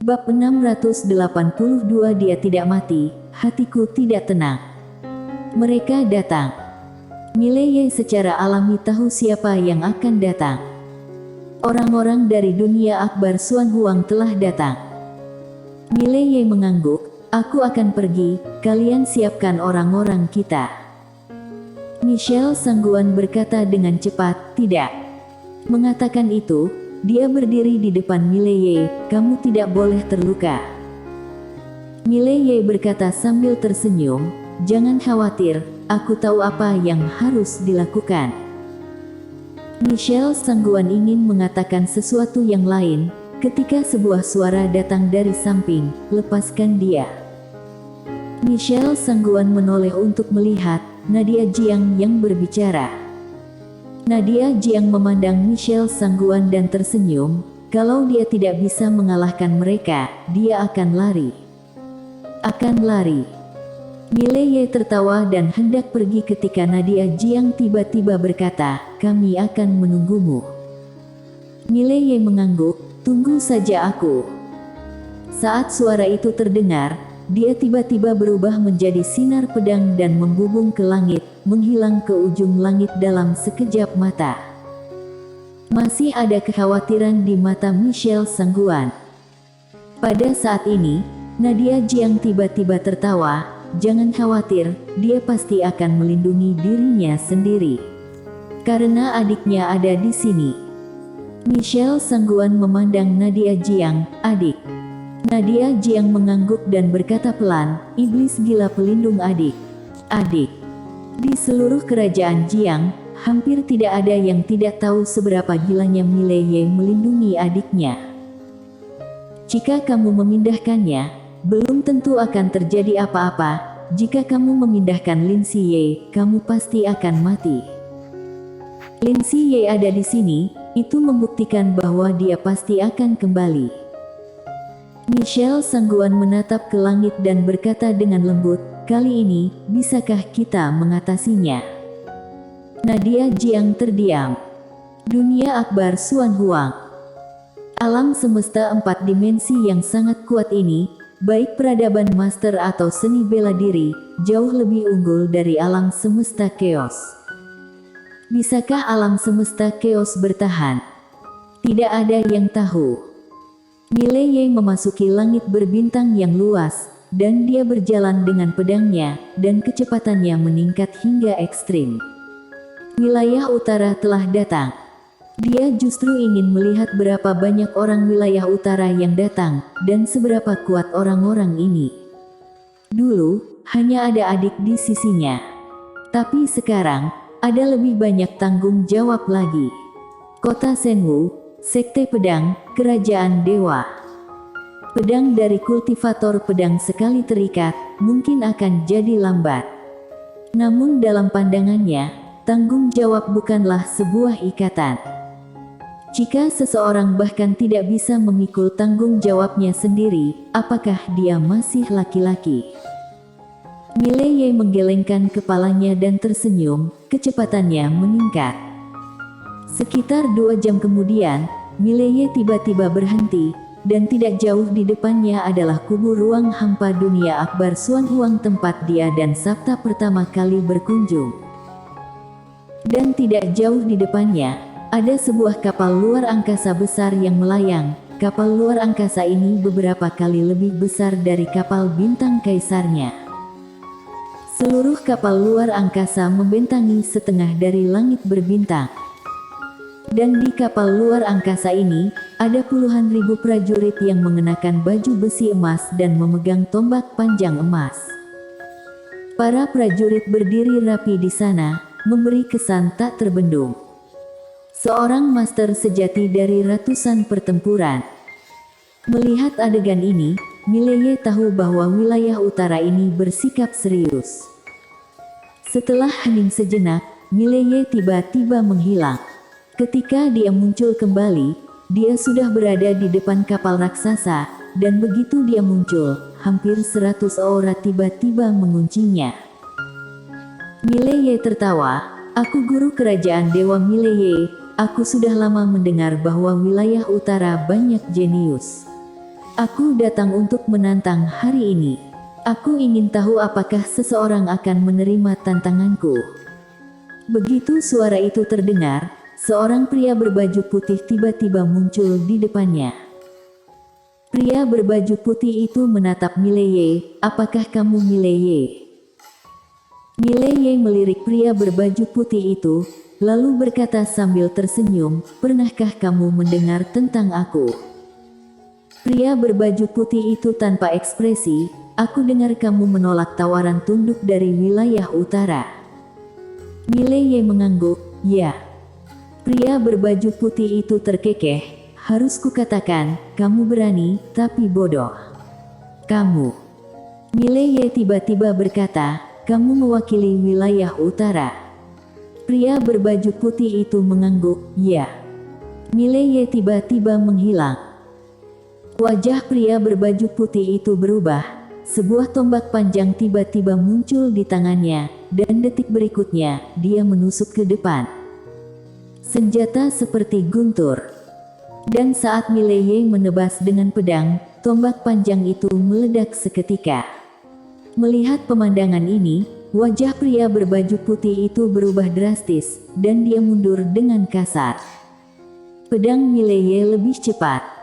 Bab 682. Dia tidak mati, hatiku tidak tenang. Mereka datang. Mileye secara alami tahu siapa yang akan datang. Orang-orang dari dunia akbar Xuan Huang telah datang. Mileye mengangguk, aku akan pergi, kalian siapkan orang-orang kita. Michelle Sangguan berkata dengan cepat, tidak. Mengatakan itu, dia berdiri di depan Mileye, kamu tidak boleh terluka. Mileye berkata sambil tersenyum, jangan khawatir, aku tahu apa yang harus dilakukan. Michelle Sangguan ingin mengatakan sesuatu yang lain, ketika sebuah suara datang dari samping, lepaskan dia. Michelle Sangguan menoleh untuk melihat, Nadia Jiang yang berbicara. Nadia Jiang memandang Michelle Sangguan dan tersenyum, kalau dia tidak bisa mengalahkan mereka, dia akan lari. Akan lari. Mileye tertawa dan hendak pergi ketika Nadia Jiang tiba-tiba berkata, kami akan menunggumu. Mileye mengangguk, tunggu saja aku. Saat suara itu terdengar, dia tiba-tiba berubah menjadi sinar pedang dan membubung ke langit, menghilang ke ujung langit dalam sekejap mata. Masih ada kekhawatiran di mata Michelle Sangguan. Pada saat ini, Nadia Jiang tiba-tiba tertawa, jangan khawatir, dia pasti akan melindungi dirinya sendiri. Karena adiknya ada di sini. Michelle Sangguan memandang Nadia Jiang, adik. Nadia Jiang mengangguk dan berkata pelan, iblis gila pelindung adik. Adik. Di seluruh kerajaan Jiang, hampir tidak ada yang tidak tahu seberapa gilanya Mileye melindungi adiknya. Jika kamu memindahkannya, belum tentu akan terjadi apa-apa. Jika kamu memindahkan Lin Siye, kamu pasti akan mati. Lin Siye ada di sini, itu membuktikan bahwa dia pasti akan kembali. Michelle Sangguan menatap ke langit dan berkata dengan lembut, kali ini, bisakah kita mengatasinya? Nadia Jiang terdiam. Dunia akbar Xuan Huang. Alam semesta 4 dimensi yang sangat kuat ini, baik peradaban master atau seni bela diri, jauh lebih unggul dari alam semesta chaos. Bisakah alam semesta chaos bertahan? Tidak ada yang tahu. Mileye memasuki langit berbintang yang luas, dan dia berjalan dengan pedangnya, dan kecepatannya meningkat hingga ekstrim. Wilayah utara telah datang. Dia justru ingin melihat berapa banyak orang wilayah utara yang datang, dan seberapa kuat orang-orang ini. Dulu, hanya ada adik di sisinya. Tapi sekarang, ada lebih banyak tanggung jawab lagi. Kota Shenwu, Sekte Pedang, Kerajaan Dewa. Pedang dari kultivator pedang sekali terikat, mungkin akan jadi lambat. Namun dalam pandangannya, tanggung jawab bukanlah sebuah ikatan. Jika seseorang bahkan tidak bisa memikul tanggung jawabnya sendiri, apakah dia masih laki-laki? Mileye menggelengkan kepalanya dan tersenyum, kecepatannya meningkat. Sekitar 2 jam kemudian, Mileye tiba-tiba berhenti, dan tidak jauh di depannya adalah kubur ruang hampa dunia akbar Xuan Huang tempat dia dan Sabta pertama kali berkunjung. Dan tidak jauh di depannya, ada sebuah kapal luar angkasa besar yang melayang. Kapal luar angkasa ini beberapa kali lebih besar dari kapal bintang kaisarnya. Seluruh kapal luar angkasa membentangi setengah dari langit berbintang. Dan di kapal luar angkasa ini, ada puluhan ribu prajurit yang mengenakan baju besi emas dan memegang tombak panjang emas. Para prajurit berdiri rapi di sana, memberi kesan tak terbendung. Seorang master sejati dari ratusan pertempuran. Melihat adegan ini, Mileye tahu bahwa wilayah utara ini bersikap serius. Setelah hening sejenak, Mileye tiba-tiba menghilang. Ketika dia muncul kembali, dia sudah berada di depan kapal raksasa, dan begitu dia muncul, hampir 100 aura tiba-tiba menguncinya. Mileye tertawa, aku guru kerajaan Dewa Mileye, aku sudah lama mendengar bahwa wilayah utara banyak jenius. Aku datang untuk menantang hari ini. Aku ingin tahu apakah seseorang akan menerima tantanganku. Begitu suara itu terdengar, seorang pria berbaju putih tiba-tiba muncul di depannya. Pria berbaju putih itu menatap Mileye. "Apakah kamu Mileye?" Mileye melirik pria berbaju putih itu, lalu berkata sambil tersenyum, "Pernahkah kamu mendengar tentang aku?" Pria berbaju putih itu tanpa ekspresi, "Aku dengar kamu menolak tawaran tunduk dari wilayah utara." Mileye mengangguk, "Ya." Pria berbaju putih itu terkekeh, "Harus kukatakan, kamu berani, tapi bodoh." "Kamu." Mileye tiba-tiba berkata, "Kamu mewakili wilayah utara." Pria berbaju putih itu mengangguk, "Ya." Mileye tiba-tiba menghilang. Wajah pria berbaju putih itu berubah. Sebuah tombak panjang tiba-tiba muncul di tangannya, dan detik berikutnya, dia menusuk ke depan. Senjata seperti guntur. Dan saat Mileye menebas dengan pedang, tombak panjang itu meledak seketika. Melihat pemandangan ini, wajah pria berbaju putih itu berubah drastis, dan dia mundur dengan kasar. Pedang Mileye lebih cepat.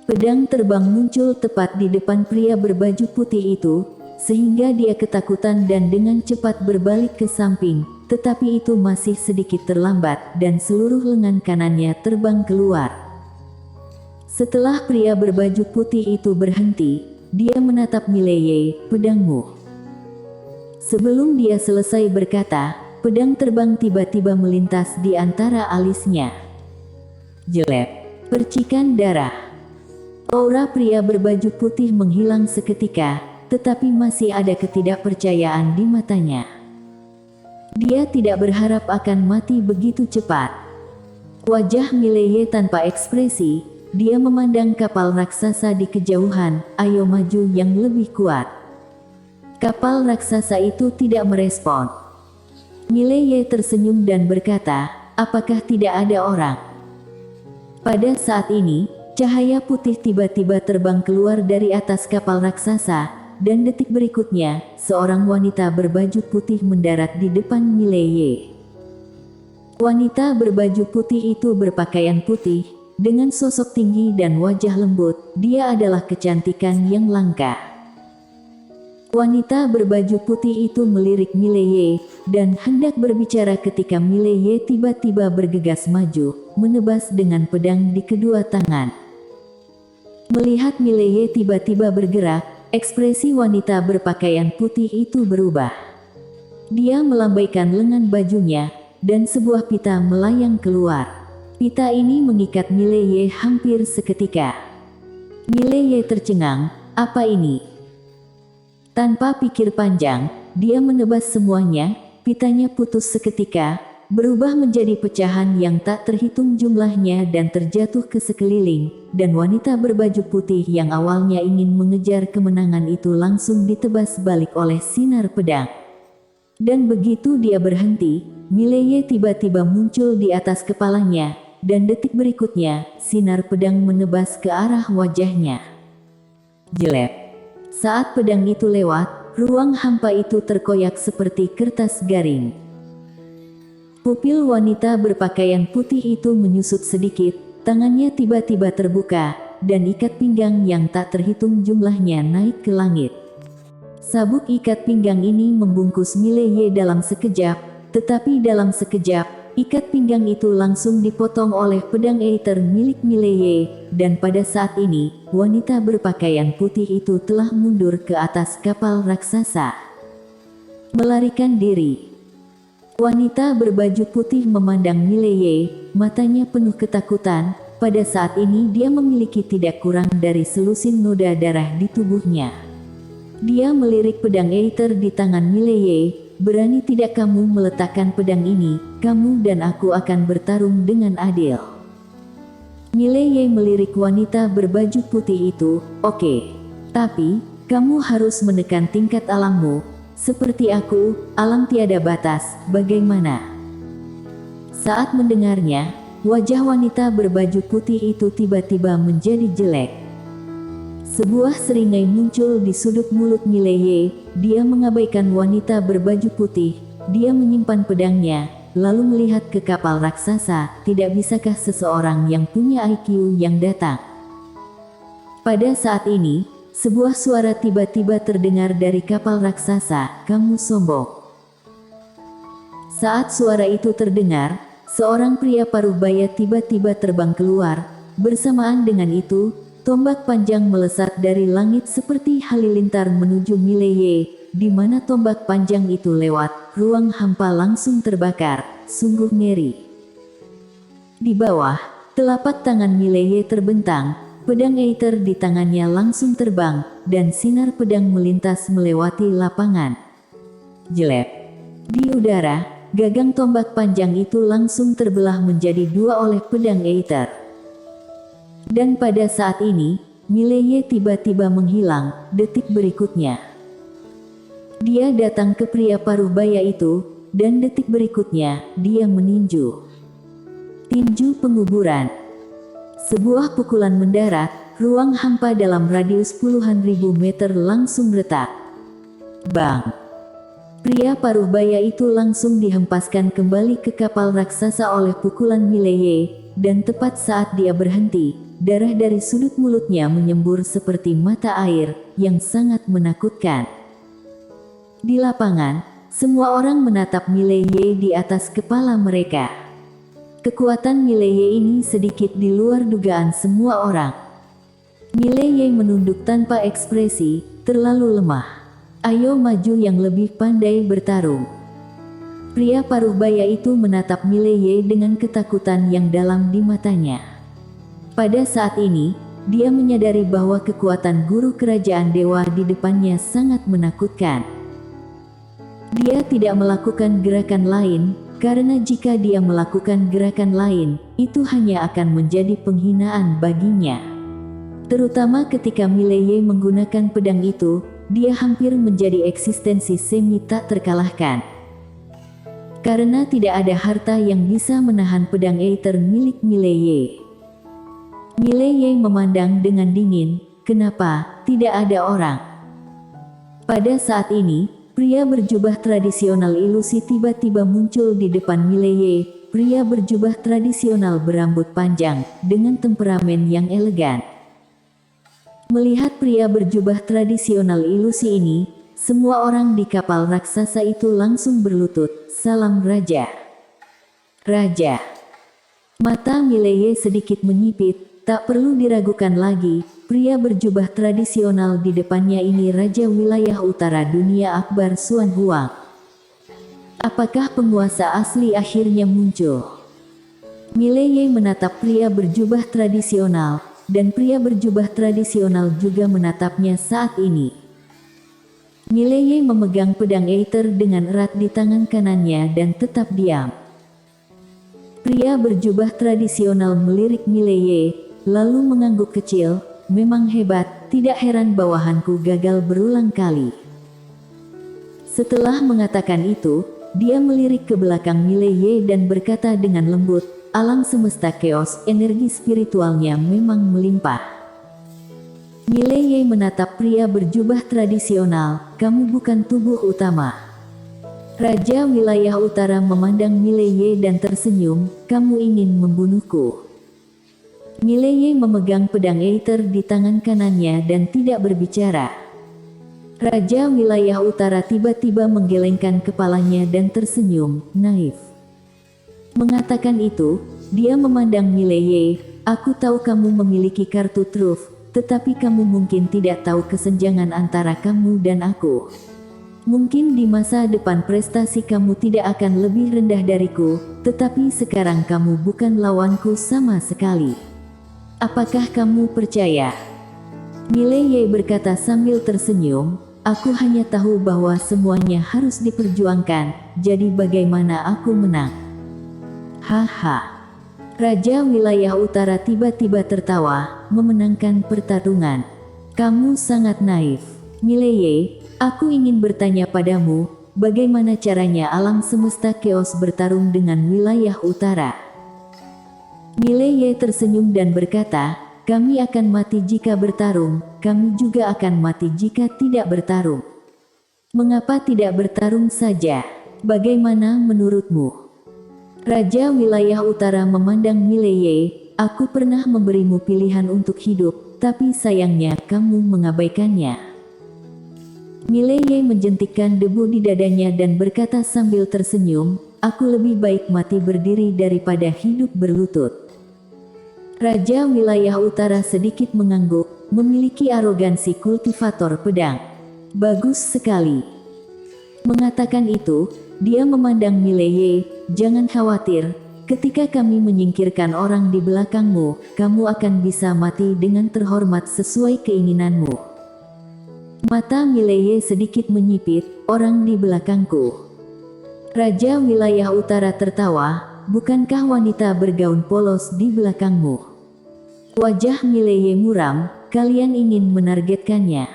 Pedang terbang muncul tepat di depan pria berbaju putih itu, sehingga dia ketakutan dan dengan cepat berbalik ke samping, tetapi itu masih sedikit terlambat dan seluruh lengan kanannya terbang keluar. Setelah pria berbaju putih itu berhenti, dia menatap Mileye, "Pedangmu." Sebelum dia selesai berkata, pedang terbang tiba-tiba melintas di antara alisnya. Jelek. Percikan darah. Aura pria berbaju putih menghilang seketika, tetapi masih ada ketidakpercayaan di matanya. Dia tidak berharap akan mati begitu cepat. Wajah Mileye tanpa ekspresi, dia memandang kapal raksasa di kejauhan, "Ayo maju yang lebih kuat." Kapal raksasa itu tidak merespon. Mileye tersenyum dan berkata, "Apakah tidak ada orang?" Pada saat ini, cahaya putih tiba-tiba terbang keluar dari atas kapal raksasa, dan detik berikutnya, seorang wanita berbaju putih mendarat di depan Mileye. Wanita berbaju putih itu berpakaian putih, dengan sosok tinggi dan wajah lembut. Dia adalah kecantikan yang langka. Wanita berbaju putih itu melirik Mileye, dan hendak berbicara ketika Mileye tiba-tiba bergegas maju, menebas dengan pedang di kedua tangan. Melihat Mileye tiba-tiba bergerak, ekspresi wanita berpakaian putih itu berubah. Dia melambaikan lengan bajunya, dan sebuah pita melayang keluar. Pita ini mengikat Mileye hampir seketika. Mileye tercengang, "Apa ini?" Tanpa pikir panjang, dia menebas semuanya. Pitanya putus seketika, berubah menjadi pecahan yang tak terhitung jumlahnya dan terjatuh ke sekeliling, dan wanita berbaju putih yang awalnya ingin mengejar kemenangan itu langsung ditebas balik oleh sinar pedang. Dan begitu dia berhenti, Mileye tiba-tiba muncul di atas kepalanya, dan detik berikutnya, sinar pedang menebas ke arah wajahnya. Jelek. Saat pedang itu lewat, ruang hampa itu terkoyak seperti kertas garing. Pupil wanita berpakaian putih itu menyusut sedikit, tangannya tiba-tiba terbuka, dan ikat pinggang yang tak terhitung jumlahnya naik ke langit. Sabuk ikat pinggang ini membungkus Mileye dalam sekejap, tetapi dalam sekejap, ikat pinggang itu langsung dipotong oleh pedang Aether milik Mileye, dan pada saat ini, wanita berpakaian putih itu telah mundur ke atas kapal raksasa. Melarikan diri. Wanita berbaju putih memandang Mileye, matanya penuh ketakutan. Pada saat ini dia memiliki tidak kurang dari selusin noda darah di tubuhnya. Dia melirik pedang Aether di tangan Mileye. "Berani tidak kamu meletakkan pedang ini, kamu dan aku akan bertarung dengan adil." Mileye melirik wanita berbaju putih itu, "Oke. Tapi, kamu harus menekan tingkat alammu. Seperti aku, alam tiada batas, bagaimana?" Saat mendengarnya, wajah wanita berbaju putih itu tiba-tiba menjadi jelek. Sebuah seringai muncul di sudut mulut Mileye. Dia mengabaikan wanita berbaju putih. Dia menyimpan pedangnya, lalu melihat ke kapal raksasa. Tidak bisakah seseorang yang punya IQ yang datang? Pada saat ini, sebuah suara tiba-tiba terdengar dari kapal raksasa, "Kamu sombong." Saat suara itu terdengar, seorang pria parubaya tiba-tiba terbang keluar. Bersamaan dengan itu, tombak panjang melesat dari langit seperti halilintar menuju Mileye. Di mana tombak panjang itu lewat, ruang hampa langsung terbakar. Sungguh ngeri. Di bawah, telapak tangan Mileye terbentang, pedang Aether di tangannya langsung terbang, dan sinar pedang melintas melewati lapangan. Jelek. Di udara, gagang tombak panjang itu langsung terbelah menjadi dua oleh pedang Aether. Dan pada saat ini, Mileye tiba-tiba menghilang. Detik berikutnya, dia datang ke pria parubaya itu, dan detik berikutnya, dia meninju. Tinju penguburan. Sebuah pukulan mendarat, ruang hampa dalam radius puluhan ribu meter langsung retak. Bang! Pria parubaya itu langsung dihempaskan kembali ke kapal raksasa oleh pukulan Mileye, dan tepat saat dia berhenti, darah dari sudut mulutnya menyembur seperti mata air, yang sangat menakutkan. Di lapangan, semua orang menatap Mileye di atas kepala mereka. Kekuatan Mileye ini sedikit di luar dugaan semua orang. Mileye menunduk tanpa ekspresi, terlalu lemah. Ayo maju yang lebih pandai bertarung. Pria parubaya itu menatap Mileye dengan ketakutan yang dalam di matanya. Pada saat ini, dia menyadari bahwa kekuatan guru kerajaan dewa di depannya sangat menakutkan. Dia tidak melakukan gerakan lain, karena jika dia melakukan gerakan lain, itu hanya akan menjadi penghinaan baginya. Terutama ketika Mileye menggunakan pedang itu, dia hampir menjadi eksistensi semi tak terkalahkan. Karena tidak ada harta yang bisa menahan pedang Aether milik Mileye. Mileye memandang dengan dingin, kenapa tidak ada orang? Pada saat ini, pria berjubah tradisional ilusi tiba-tiba muncul di depan Mileye. Pria berjubah tradisional berambut panjang, dengan temperamen yang elegan. Melihat pria berjubah tradisional ilusi ini, semua orang di kapal raksasa itu langsung berlutut, "Salam Raja." Raja. Mata Mileye sedikit menyipit. Tak perlu diragukan lagi, pria berjubah tradisional di depannya ini Raja Wilayah Utara Dunia Akbar Xuan Huang. Apakah penguasa asli akhirnya muncul? Mileye menatap pria berjubah tradisional, dan pria berjubah tradisional juga menatapnya saat ini. Mileye memegang pedang Aether dengan erat di tangan kanannya dan tetap diam. Pria berjubah tradisional melirik Mileye, lalu mengangguk kecil, "Memang hebat, tidak heran bawahanku gagal berulang kali." Setelah mengatakan itu, dia melirik ke belakang Mileye dan berkata dengan lembut, "Alam semesta keos, energi spiritualnya memang melimpah." Mileye menatap pria berjubah tradisional, "Kamu bukan tubuh utama." Raja Wilayah Utara memandang Mileye dan tersenyum, "Kamu ingin membunuhku." Mileye memegang pedang Aether di tangan kanannya dan tidak berbicara. Raja Wilayah Utara tiba-tiba menggelengkan kepalanya dan tersenyum, naif. Mengatakan itu, dia memandang Mileye, "Aku tahu kamu memiliki kartu truf, tetapi kamu mungkin tidak tahu kesenjangan antara kamu dan aku. Mungkin di masa depan prestasi kamu tidak akan lebih rendah dariku, tetapi sekarang kamu bukan lawanku sama sekali. Apakah kamu percaya?" Mileye berkata sambil tersenyum, "Aku hanya tahu bahwa semuanya harus diperjuangkan, jadi bagaimana aku menang?" Haha. Raja Wilayah Utara tiba-tiba tertawa, memenangkan pertarungan. "Kamu sangat naif. Mileye, aku ingin bertanya padamu, bagaimana caranya alam semesta keos bertarung dengan Wilayah Utara?" Mileye tersenyum dan berkata, kami akan mati jika bertarung, kami juga akan mati jika tidak bertarung. Mengapa tidak bertarung saja? Bagaimana menurutmu? Raja wilayah utara memandang Mileye, aku pernah memberimu pilihan untuk hidup, tapi sayangnya kamu mengabaikannya. Mileye menjentikkan debu di dadanya dan berkata sambil tersenyum, aku lebih baik mati berdiri daripada hidup berlutut. Raja wilayah utara sedikit mengangguk, memiliki arogansi kultivator pedang. Bagus sekali. Mengatakan itu, dia memandang Mileye, jangan khawatir, ketika kami menyingkirkan orang di belakangmu, kamu akan bisa mati dengan terhormat sesuai keinginanmu. Mata Mileye sedikit menyipit, orang di belakangku. Raja wilayah utara tertawa, bukankah wanita bergaun polos di belakangmu? Wajah Mileye muram, kalian ingin menargetkannya.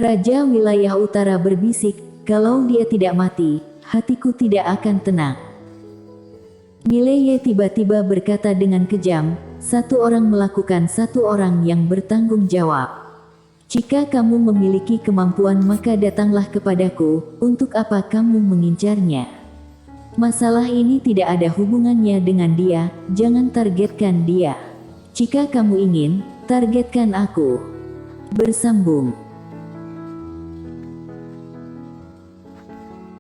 Raja wilayah utara berbisik, kalau dia tidak mati, hatiku tidak akan tenang. Mileye tiba-tiba berkata dengan kejam, satu orang melakukan satu orang yang bertanggung jawab. Jika kamu memiliki kemampuan maka datanglah kepadaku, untuk apa kamu mengincarnya? Masalah ini tidak ada hubungannya dengan dia, jangan targetkan dia. Jika kamu ingin, targetkan aku. Bersambung.